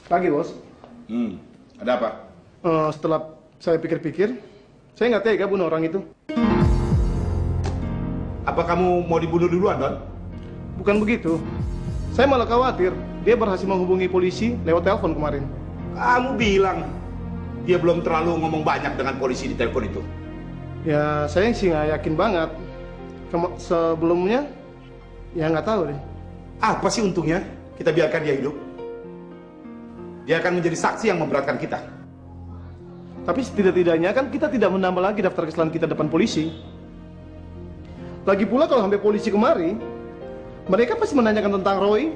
Pagi, Bos. Ada apa? Setelah saya pikir-pikir, saya nggak tega bunuh orang itu. Apa kamu mau dibunuh duluan, Don? Bukan begitu. Saya malah khawatir dia berhasil menghubungi polisi lewat telepon kemarin. Kamu bilang dia belum terlalu ngomong banyak dengan polisi di telepon itu. Ya, saya sih nggak yakin banget. Sebelumnya, ya nggak tahu deh. Apa sih untungnya kita biarkan dia hidup? Dia akan menjadi saksi yang memberatkan kita. Tapi setidak-tidaknya kan kita tidak menambah lagi daftar kesalahan kita depan polisi. Lagi pula kalau sampai polisi kemari, mereka pasti menanyakan tentang Roy,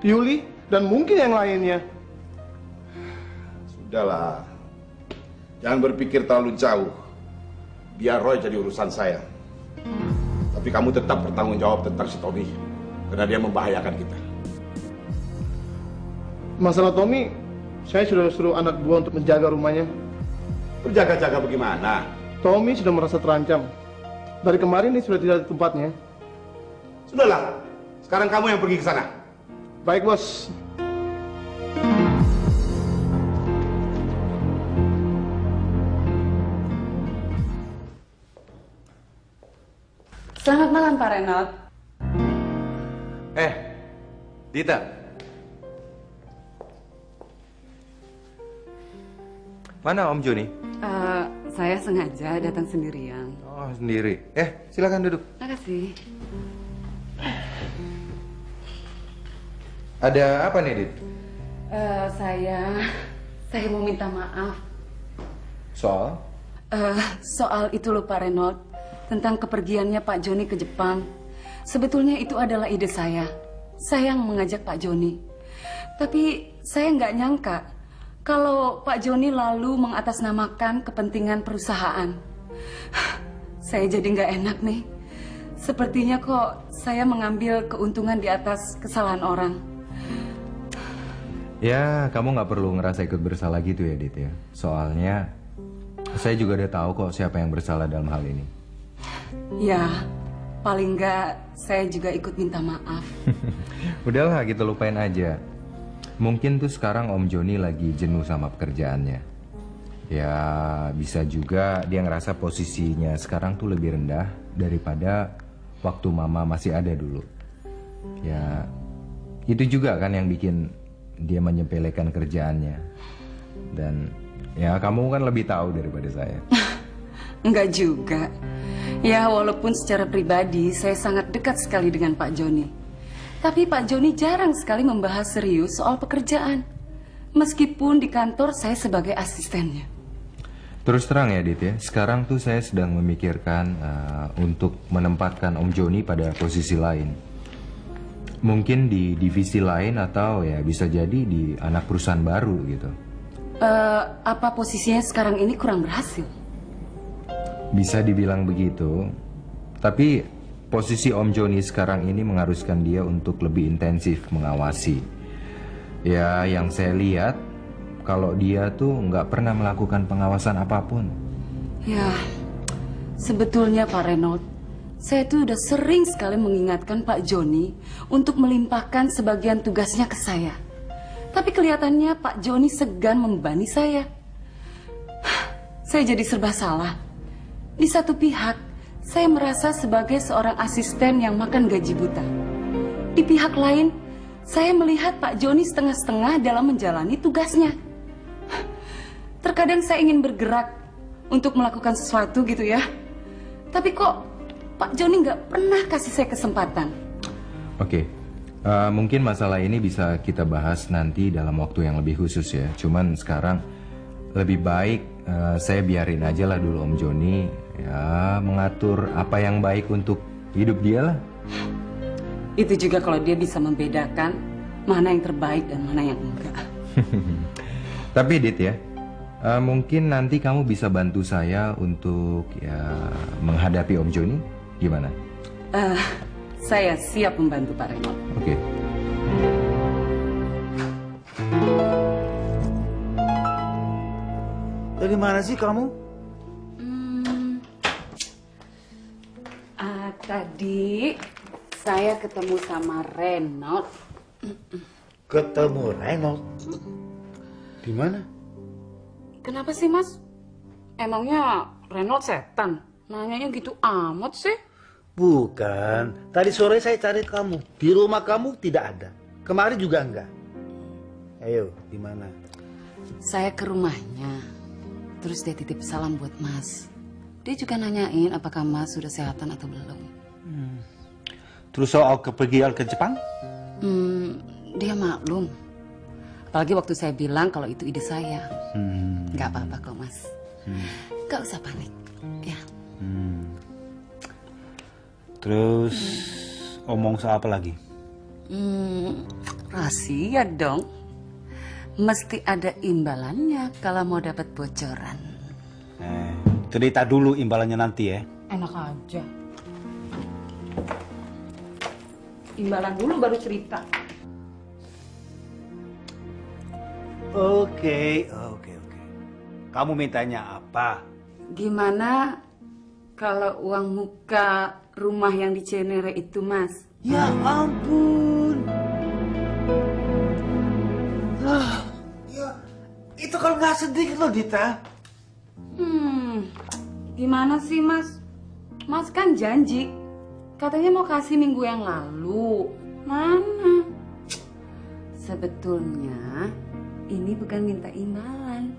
Yuli, dan mungkin yang lainnya. Sudahlah, jangan berpikir terlalu jauh. Biar Roy jadi urusan saya. Tapi kamu tetap bertanggung jawab tentang si Tommy, karena dia membahayakan kita. Masalah Tommy, saya sudah suruh anak buah untuk menjaga rumahnya. Berjaga-jaga bagaimana? Tommy sudah merasa terancam. Dari kemarin dia sudah tidak di tempatnya. Sudahlah, sekarang kamu yang pergi ke sana. Baik, Bos. Selamat malam, Pak Renot. Dita. Mana Om Joni? Saya sengaja datang sendirian. Oh, sendiri. Silakan duduk. Makasih. Ada apa nih, Dit? Saya mau minta maaf. Soal? Soal itu loh Pak Reynold, tentang kepergiannya Pak Joni ke Jepang. Sebetulnya itu adalah ide saya. Saya yang mengajak Pak Joni. Tapi saya nggak nyangka kalau Pak Joni lalu mengatasnamakan kepentingan perusahaan. Saya jadi nggak enak nih. Sepertinya kok saya mengambil keuntungan di atas kesalahan orang. Ya, kamu nggak perlu ngerasa ikut bersalah gitu ya, Dit ya. Soalnya saya juga udah tahu kok siapa yang bersalah dalam hal ini. Ya, paling nggak saya juga ikut minta maaf. Udahlah, gitu lupain aja. Mungkin tuh sekarang Om Joni lagi jenuh sama pekerjaannya. Ya, bisa juga dia ngerasa posisinya sekarang tuh lebih rendah daripada waktu Mama masih ada dulu. Ya, itu juga kan yang bikin dia menyepelekan kerjaannya. Dan ya kamu kan lebih tahu daripada saya. Enggak juga. Ya walaupun secara pribadi saya sangat dekat sekali dengan Pak Joni. Tapi Pak Joni jarang sekali membahas serius soal pekerjaan. Meskipun di kantor saya sebagai asistennya. Terus terang ya Dit ya, sekarang tuh saya sedang memikirkan untuk menempatkan Om Joni pada posisi lain. Mungkin di divisi lain atau ya bisa jadi di anak perusahaan baru gitu. Apa posisinya sekarang ini kurang berhasil? Bisa dibilang begitu. Tapi posisi Om Joni sekarang ini mengharuskan dia untuk lebih intensif mengawasi. Ya yang saya lihat kalau dia tuh nggak pernah melakukan pengawasan apapun. Ya, sebetulnya Pak Reynold, saya tuh udah sering sekali mengingatkan Pak Joni untuk melimpahkan sebagian tugasnya ke saya. Tapi kelihatannya Pak Joni segan membebani saya. Saya jadi serba salah. Di satu pihak, saya merasa sebagai seorang asisten yang makan gaji buta. Di pihak lain, saya melihat Pak Joni setengah-setengah dalam menjalani tugasnya. Terkadang saya ingin bergerak untuk melakukan sesuatu gitu ya. Tapi kok Pak Joni nggak pernah kasih saya kesempatan. Oke, mungkin masalah ini bisa kita bahas nanti dalam waktu yang lebih khusus ya. Cuman sekarang lebih baik saya biarin aja lah dulu Om Joni ya mengatur apa yang baik untuk hidup dia lah. Itu juga kalau dia bisa membedakan mana yang terbaik dan mana yang enggak. Tapi Dit ya, mungkin nanti kamu bisa bantu saya untuk ya menghadapi Om Joni. Gimana? Saya siap membantu Pak Reynold. Oke. Dari mana sih kamu? Tadi saya ketemu sama Reynold. Ketemu Reynold? Di mana? Kenapa sih Mas? Emangnya Reynold setan? Nanyanya gitu amat sih? Bukan. Tadi sore saya cari kamu. Di rumah kamu tidak ada. Kemarin juga enggak. Ayo, di mana? Saya ke rumahnya. Terus dia titip salam buat Mas. Dia juga nanyain apakah Mas sudah sehatan atau belum. Terus soal kepergian ke Jepang? Dia maklum. Apalagi waktu saya bilang kalau itu ide saya. Nggak apa-apa kok Mas. Nggak usah panik. Ya. Terus omong soal apa lagi? Rahasia dong. Mesti ada imbalannya kalau mau dapat bocoran. Cerita dulu imbalannya nanti ya. Enak aja. Imbalan dulu baru cerita. Oke. Kamu mintanya apa? Gimana kalau uang muka rumah yang di Cinere itu, Mas? Ya ampun. Ya, itu kalau nggak sedikit loh, Dita. Gimana sih, Mas? Mas kan janji. Katanya mau kasih minggu yang lalu. Mana? Sebetulnya ini bukan minta imbalan,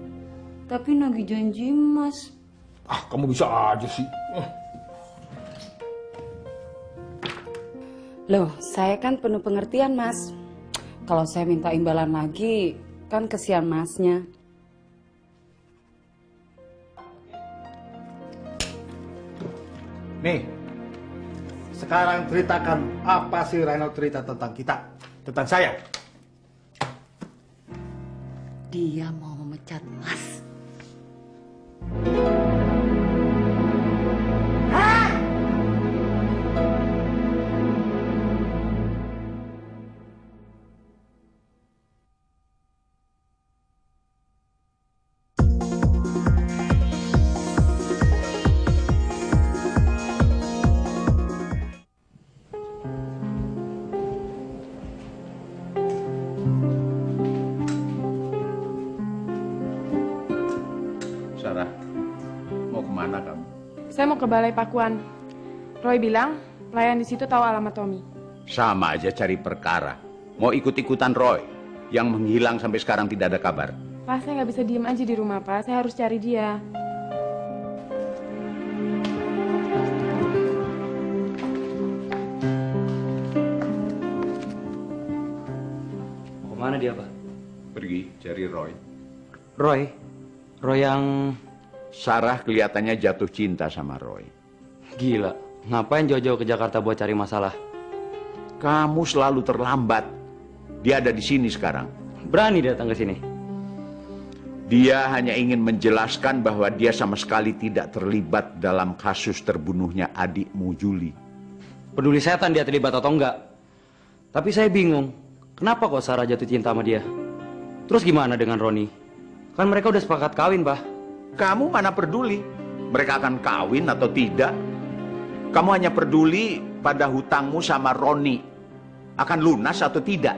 tapi nagih janji Mas. Ah, kamu bisa aja sih. Loh, saya kan penuh pengertian, Mas. Kalau saya minta imbalan lagi, kan kesian Masnya. Nih, sekarang ceritakan apa sih Reno cerita tentang kita, tentang saya. Dia mau memecat Mas. Sarah, mau kemana kamu? Saya mau ke Balai Pakuan. Roy bilang pelayan di situ tahu alamat Tommy. Sama aja cari perkara. Mau ikut-ikutan Roy yang menghilang sampai sekarang tidak ada kabar. Pak, saya nggak bisa diem aja di rumah, Pak. Saya harus cari dia. Kemana dia, Pak? Pergi cari Roy. Roy yang Sarah kelihatannya jatuh cinta sama Roy. gila. Ngapain jauh-jauh ke Jakarta buat cari masalah? Kamu selalu terlambat. Dia ada di sini sekarang. Berani datang ke sini. Dia hanya ingin menjelaskan bahwa dia sama sekali tidak terlibat dalam kasus terbunuhnya adikmu Juli. Peduli setan dia terlibat atau enggak. Tapi saya bingung. Kenapa kok Sarah jatuh cinta sama dia? Terus gimana dengan Roni? Kan mereka udah sepakat kawin, Bah. Kamu mana peduli mereka akan kawin atau tidak? Kamu hanya peduli pada hutangmu sama Roni. Akan lunas atau tidak?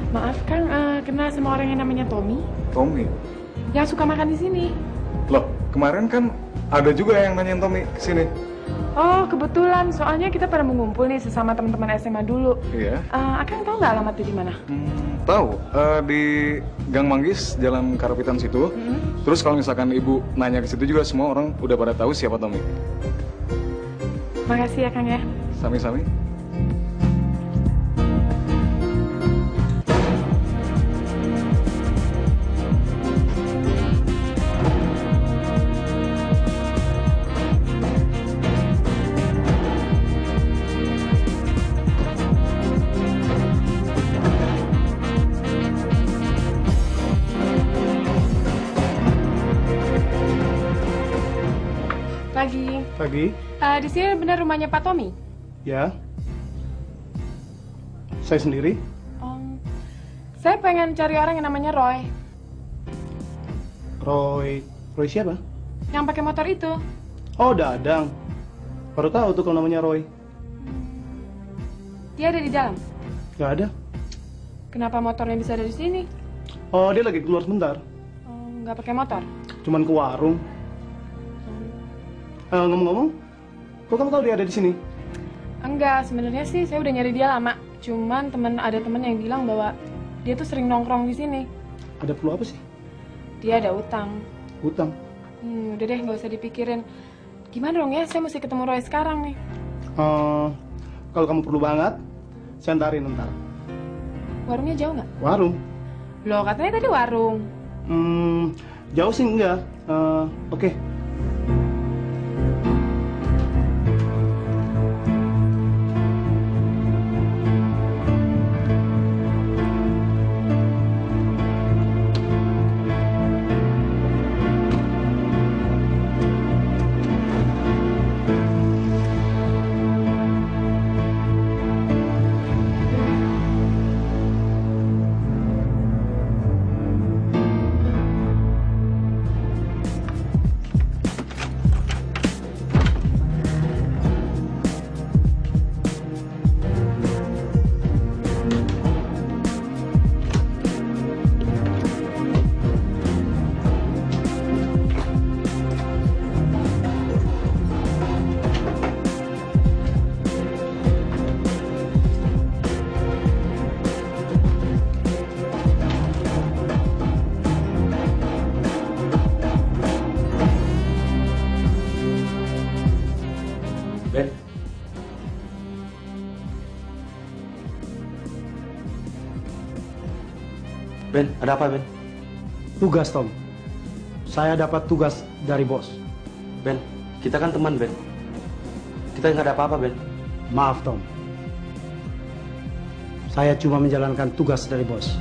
Maaf, Kang, kenal sama orang yang namanya Tommy? Tommy? Yang suka makan di sini. Loh, kemarin kan ada juga yang nanyain Tommy kesini. Oh, kebetulan. Soalnya kita pada mengumpul nih sesama teman-teman SMA dulu. Iya. Akang tahu nggak alamatnya di mana? Tahu, di Gang Manggis, Jalan Karapitan situ. Terus kalau misalkan ibu nanya ke situ juga semua orang udah pada tahu siapa Tommy. Makasih ya, Kang ya. Sami-sami. Pagi. Pagi. Di sini benar rumahnya Pak Tommy? Ya. Saya sendiri. Saya pengen cari orang yang namanya Roy. Roy siapa? Yang pakai motor itu. Oh, Dadang. Baru tahu tuh kalau namanya Roy. Dia ada di dalam. Gak ada. Kenapa motornya bisa ada di sini? Oh, dia lagi keluar sebentar. Nggak pakai motor. Cuman ke warung. Ngomong-ngomong, kok kamu tahu dia ada di sini? Enggak, sebenarnya sih saya udah nyari dia lama. Cuman ada temen yang bilang bahwa dia tuh sering nongkrong di sini. Ada perlu apa sih? Dia ada utang. Hutang. Udah deh, nggak usah dipikirin. Gimana dong ya? Saya mesti ketemu Roy sekarang nih. Kalau kamu perlu banget, saya antarin ntar. Warungnya jauh nggak? Warung? Loh, katanya tadi warung. Jauh sih enggak. Oke. Ben. Ben, ada apa, Ben? Tugas, Tom. Saya dapat tugas dari bos. Ben, kita kan teman, Ben. Kita nggak ada apa-apa, Ben. Maaf, Tom. Saya cuma menjalankan tugas dari bos.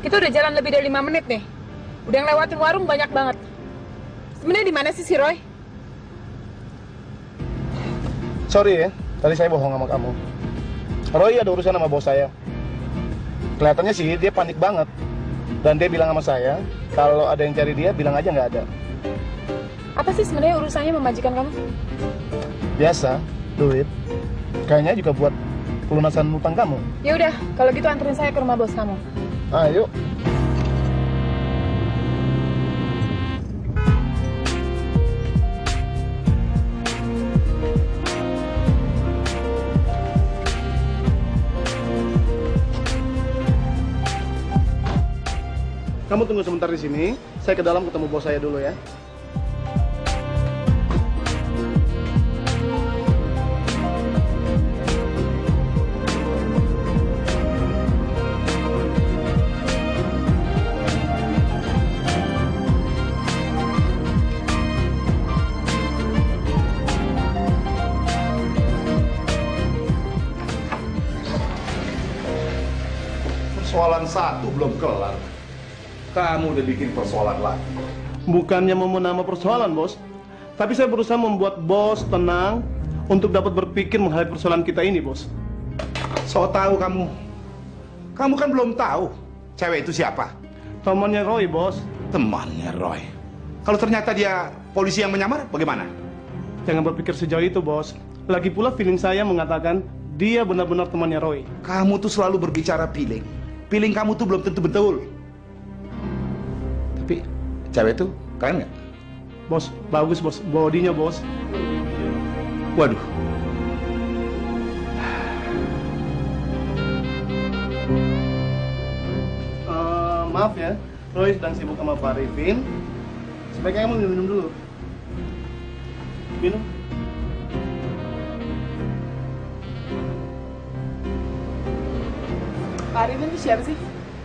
Kita udah jalan lebih dari 5 menit nih. Udah ngelewatin warung banyak banget. Sebenarnya di mana sih si Roy? Sorry ya, tadi saya bohong sama kamu. Roy ada urusan sama bos saya. Kelihatannya sih dia panik banget. Dan dia bilang sama saya, kalau ada yang cari dia, bilang aja nggak ada. Apa sih sebenarnya urusannya memajikan kamu? Biasa, duit. Kayaknya juga buat pelunasan utang kamu. Ya udah, kalau gitu anterin saya ke rumah bos kamu. Ayo. Kamu tunggu sebentar di sini. Saya ke dalam ketemu bos saya dulu ya. Persoalan satu belum kelar. Kamu udah bikin persoalan lagi. Bukannya mau menambah persoalan, bos. Tapi saya berusaha membuat bos tenang untuk dapat berpikir menghadapi persoalan kita ini, bos. So tahu kamu. Kamu kan belum tahu cewek itu siapa. Temannya Roy, bos. Temannya Roy. Kalau ternyata dia polisi yang menyamar, bagaimana? Jangan berpikir sejauh itu, bos. Lagi pula feeling saya mengatakan dia benar-benar temannya Roy. Kamu tuh selalu berbicara feeling. Feeling kamu tuh belum tentu betul. Tapi cewek itu keren nggak? Bos, bagus, bos. Bodinya, bos. Waduh. Maaf ya, Roy sedang sibuk sama Pak Arifin. Sebaiknya kamu minum dulu. Minum. Pak Arifin itu siapa sih?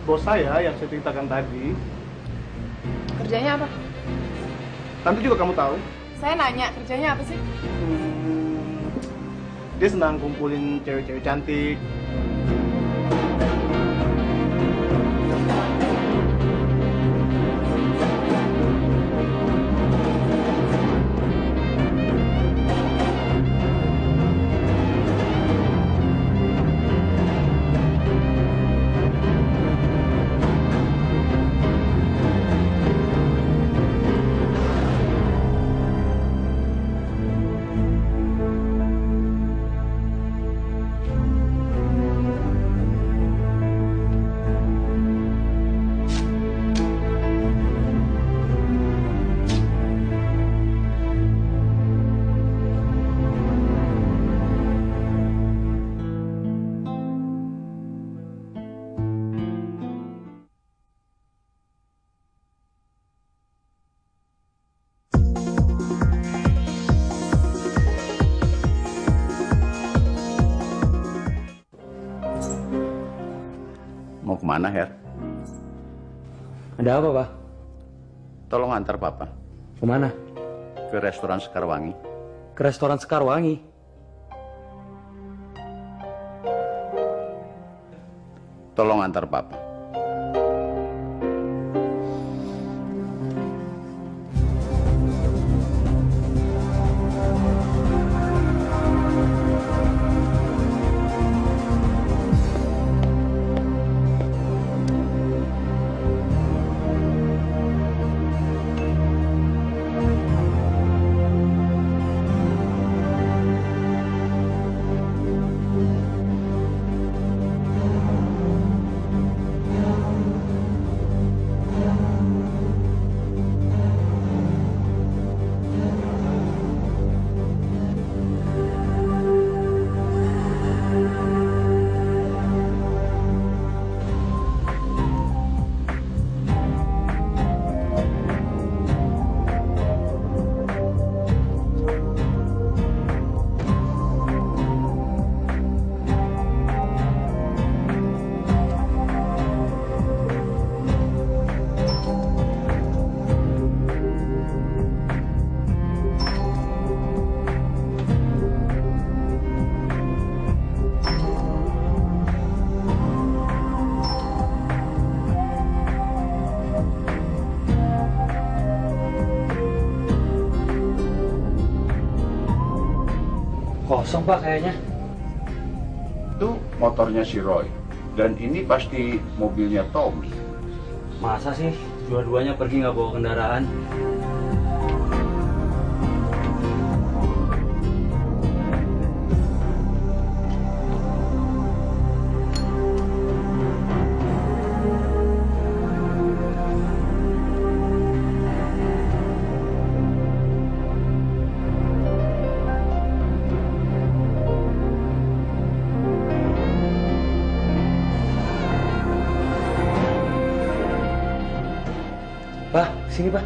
Bos saya yang saya ceritakan tadi. Kerjanya apa? Nanti juga kamu tahu. Saya nanya, kerjanya apa sih? Dia senang kumpulin cewek-cewek cantik. Mau kemana, Her? Ada apa, Pak? Tolong antar Papa. Kemana? Ke restoran Sekarwangi. Ke restoran Sekarwangi? Tolong antar Papa. Kosong Pak kayaknya. Itu motornya si Roy. Dan ini pasti mobilnya Tommy. Masa sih dua-duanya pergi nggak bawa kendaraan? Pak, sini Pak.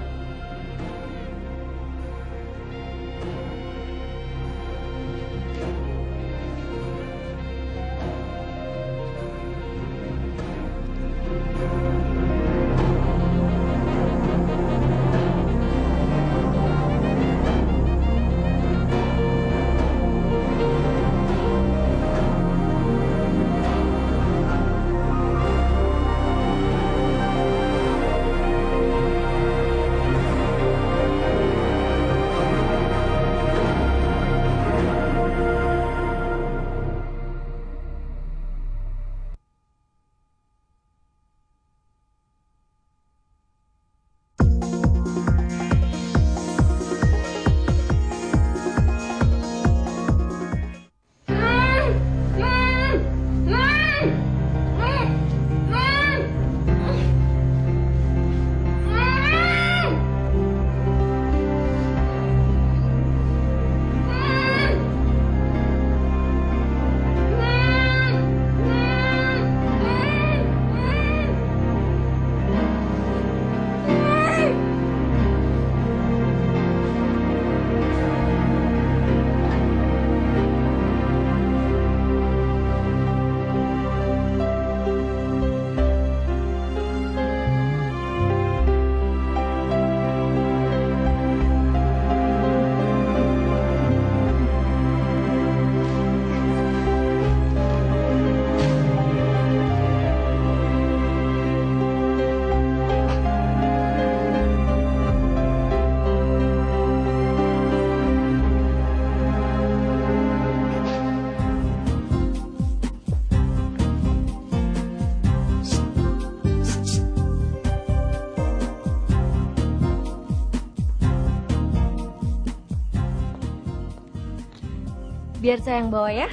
Biar saya yang bawa ya.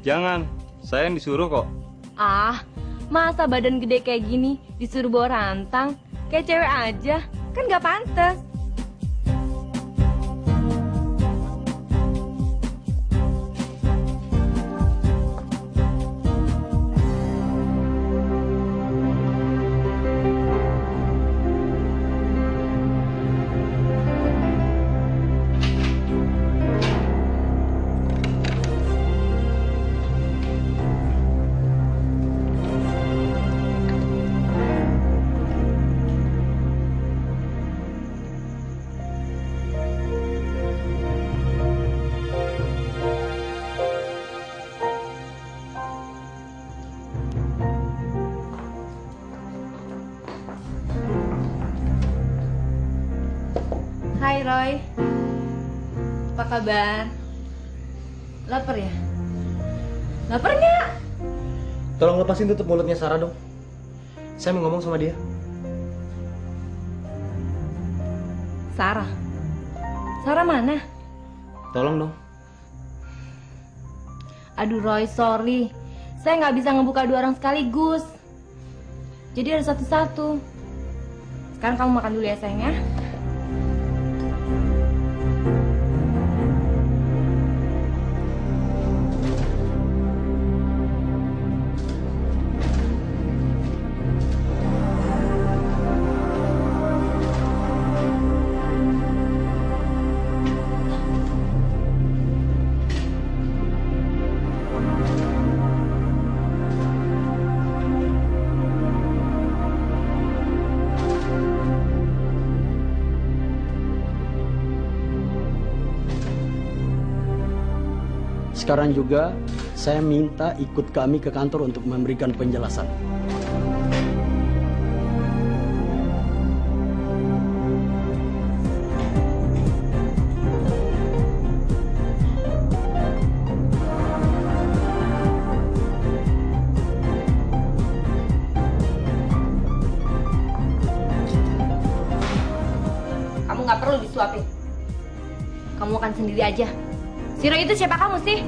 Jangan, saya yang disuruh kok. Ah, masa badan gede kayak gini disuruh bawa rantang? Kayak cewek aja, kan gak pantas. Hai Roy, apa kabar? Lapar ya? Lapar nggak? Tolong lepasin tutup mulutnya Sarah dong. Saya mau ngomong sama dia. Sarah? Sarah mana? Tolong dong. Aduh Roy, sorry. Saya nggak bisa ngebuka dua orang sekaligus. Jadi ada satu-satu. Sekarang kamu makan dulu ya sayang ya. Sekarang juga saya minta ikut kami ke kantor untuk memberikan penjelasan. kamu akan sendiri aja. Si Roy itu siapa kamu sih?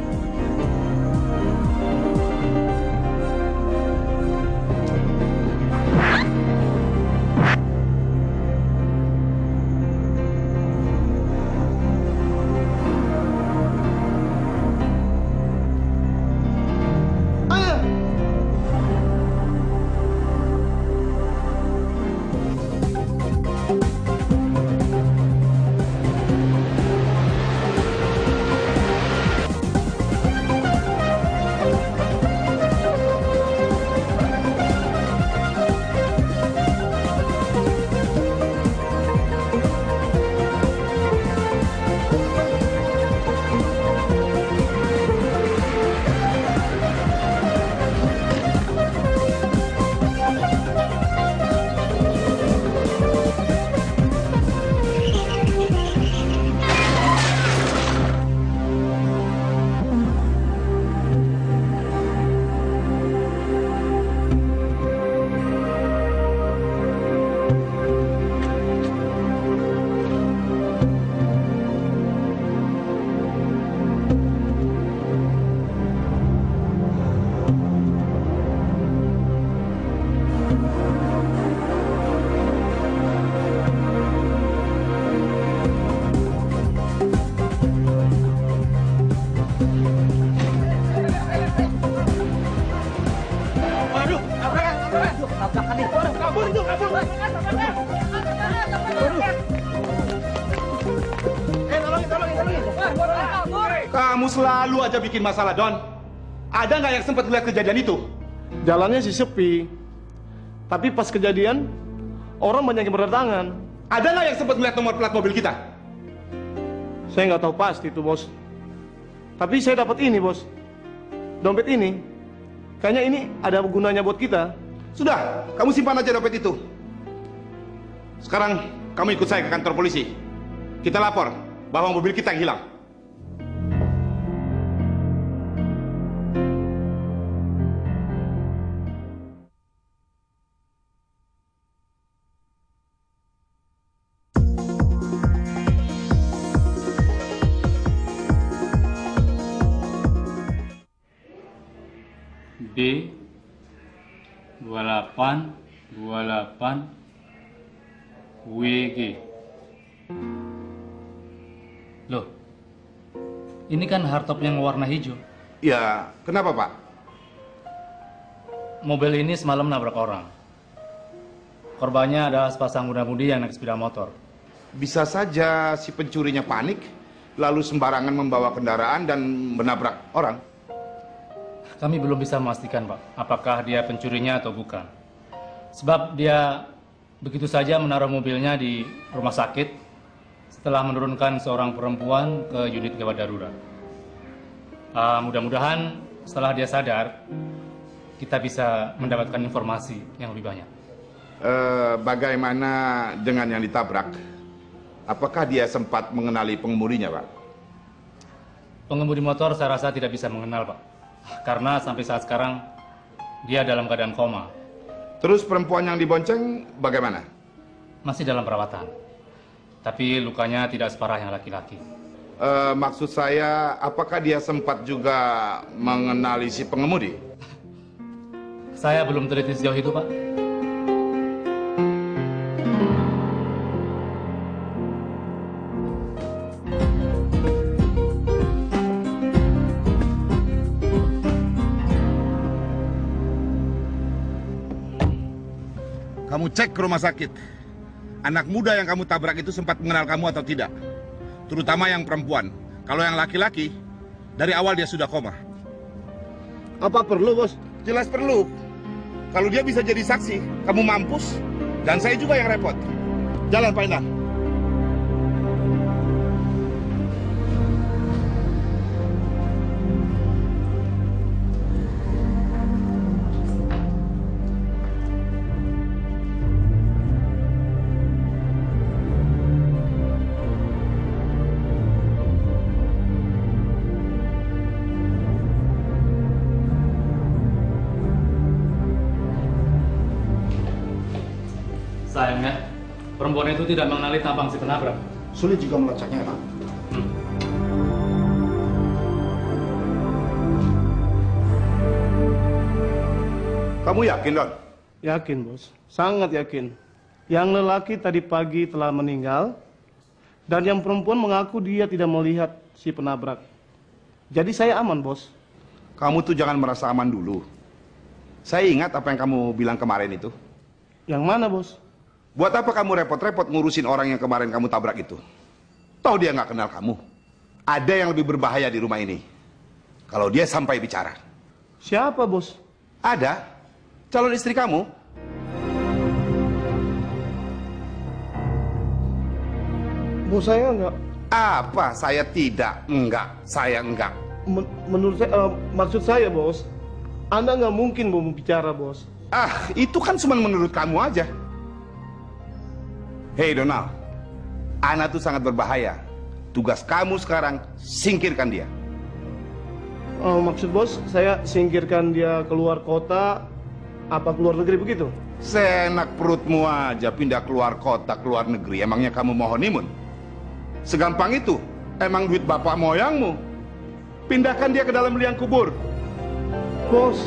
Kamu selalu aja bikin masalah, Don. Ada nggak yang sempat lihat kejadian itu? Jalannya sih sepi. Tapi pas kejadian, orang banyak yang berdatangan. Ada nggak yang sempat lihat nomor plat mobil kita? Saya nggak tahu pasti itu, Bos. Tapi saya dapat ini, Bos. Dompet ini. Kayaknya ini ada gunanya buat kita. Sudah, kamu simpan aja dompet itu. Sekarang kamu ikut saya ke kantor polisi. Kita lapor bahwa mobil kita yang hilang. D 28 WG. Loh, ini kan hardtop yang warna hijau. Ya, kenapa Pak? Mobil ini semalam nabrak orang. Korbannya adalah sepasang muda-mudi yang naik sepeda motor. Bisa saja si pencurinya panik, lalu sembarangan membawa kendaraan dan menabrak orang. Kami belum bisa memastikan, Pak, apakah dia pencurinya atau bukan. Sebab dia begitu saja menaruh mobilnya di rumah sakit setelah menurunkan seorang perempuan ke unit gawat darurat. Mudah-mudahan setelah dia sadar, kita bisa mendapatkan informasi yang lebih banyak. Bagaimana dengan yang ditabrak? Apakah dia sempat mengenali pengemudinya, Pak? Pengemudi motor saya rasa tidak bisa mengenal, Pak. Karena sampai saat sekarang dia dalam keadaan koma. Terus perempuan yang dibonceng bagaimana? Masih dalam perawatan. Tapi lukanya tidak separah yang laki-laki. Maksud saya, apakah dia sempat juga mengenali si pengemudi? Saya belum teliti sejauh itu, Pak. Kamu cek ke rumah sakit. Anak muda yang kamu tabrak itu sempat mengenal kamu atau tidak? Terutama yang perempuan. Kalau yang laki-laki, dari awal dia sudah koma. Apa perlu, Bos? Jelas perlu. Kalau dia bisa jadi saksi, kamu mampus, dan saya juga yang repot. Jalan, Pak Endang. Sayangnya, perempuan itu tidak mengenali tampang si penabrak. Sulit juga melacaknya, Pak. Kamu yakin, Don? Yakin, Bos. Sangat yakin. Yang lelaki tadi pagi telah meninggal, dan yang perempuan mengaku dia tidak melihat si penabrak. Jadi saya aman, Bos. Kamu tuh jangan merasa aman dulu. Saya ingat apa yang kamu bilang kemarin itu. Yang mana, Bos? Buat apa kamu repot-repot ngurusin orang yang kemarin kamu tabrak itu? Tahu dia nggak kenal kamu. Ada yang lebih berbahaya di rumah ini. Kalau dia sampai bicara. Siapa, Bos? Ada. Calon istri kamu. Bos, saya enggak. Apa? Saya tidak. Enggak. Saya enggak. Menurut saya, maksud saya, Bos, Anda nggak mungkin mau bicara, Bos. Ah, itu kan cuma menurut kamu aja. Hei Donald, Ana tuh sangat berbahaya. Tugas kamu sekarang singkirkan dia. Maksud Bos, saya singkirkan dia keluar kota, apa keluar negeri begitu? Seenak perutmu aja pindah keluar kota, keluar negeri. Emangnya kamu mau honeymoon? Segampang itu. Emang duit bapak moyangmu. Pindahkan dia ke dalam liang kubur. Bos.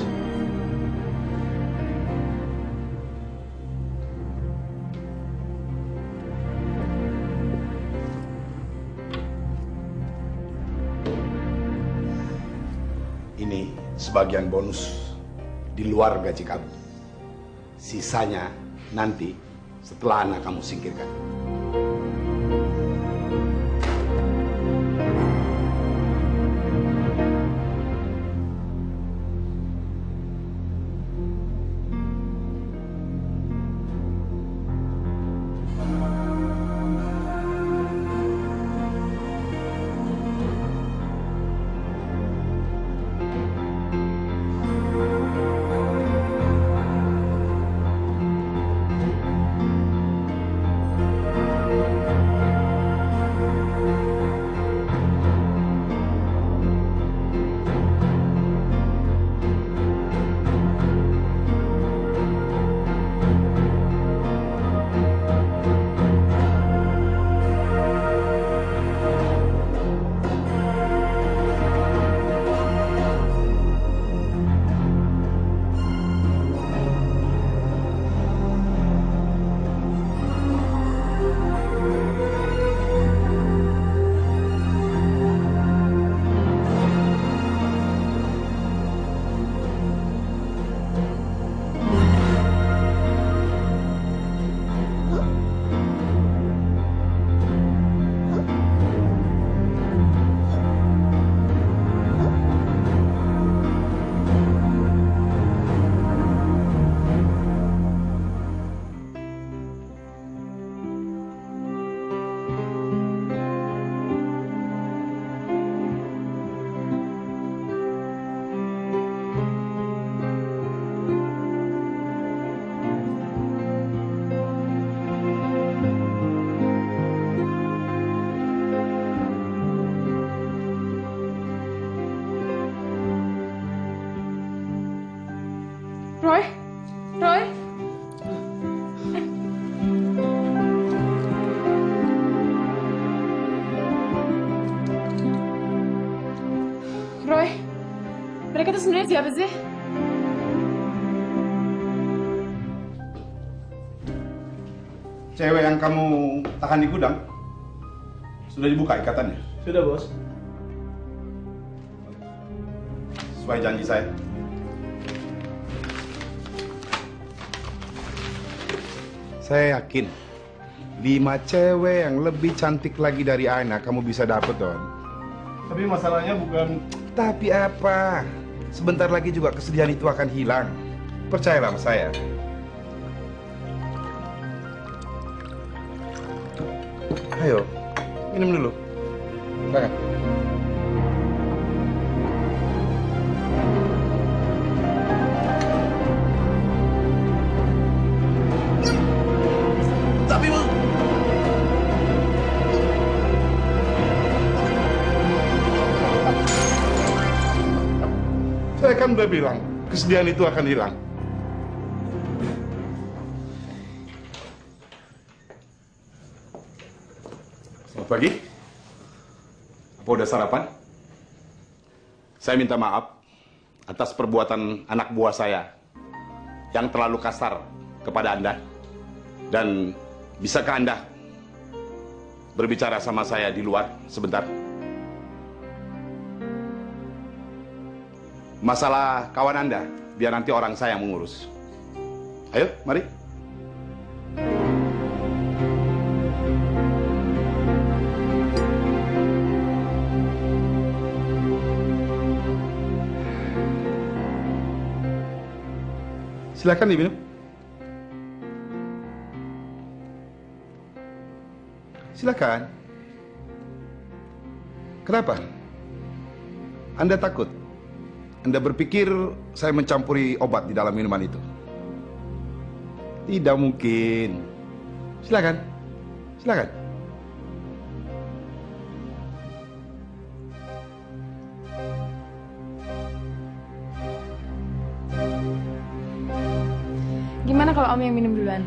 Ini sebagian bonus di luar gaji kamu. Sisanya nanti setelah anak kamu singkirkan. Roy? Roy? Roy, mereka tuh sebenarnya siapa sih? Cewek yang kamu tahan di gudang sudah dibuka ikatannya? Sudah, Bos. Sesuai janji saya. Saya yakin 5 cewek yang lebih cantik lagi dari Ana kamu bisa dapet, Don. Tapi masalahnya bukan... Tapi apa? Sebentar lagi juga kesedihan itu akan hilang. Percayalah sama saya. Ayo, minum dulu. Silakan. Tapi mau. Saya kan udah bilang, kesedihan itu akan hilang. Selamat pagi. Apa udah sarapan? Saya minta maaf atas perbuatan anak buah saya. yang terlalu kasar kepada Anda? Dan bisakah Anda berbicara sama saya di luar sebentar? Masalah kawan Anda, biar nanti orang saya yang mengurus. Ayo, mari. Silakan diminum. Silakan. Kenapa? Anda takut? Anda berpikir saya mencampuri obat di dalam minuman itu? Tidak mungkin. Silakan. Silakan. Gimana kalau Om yang minum duluan?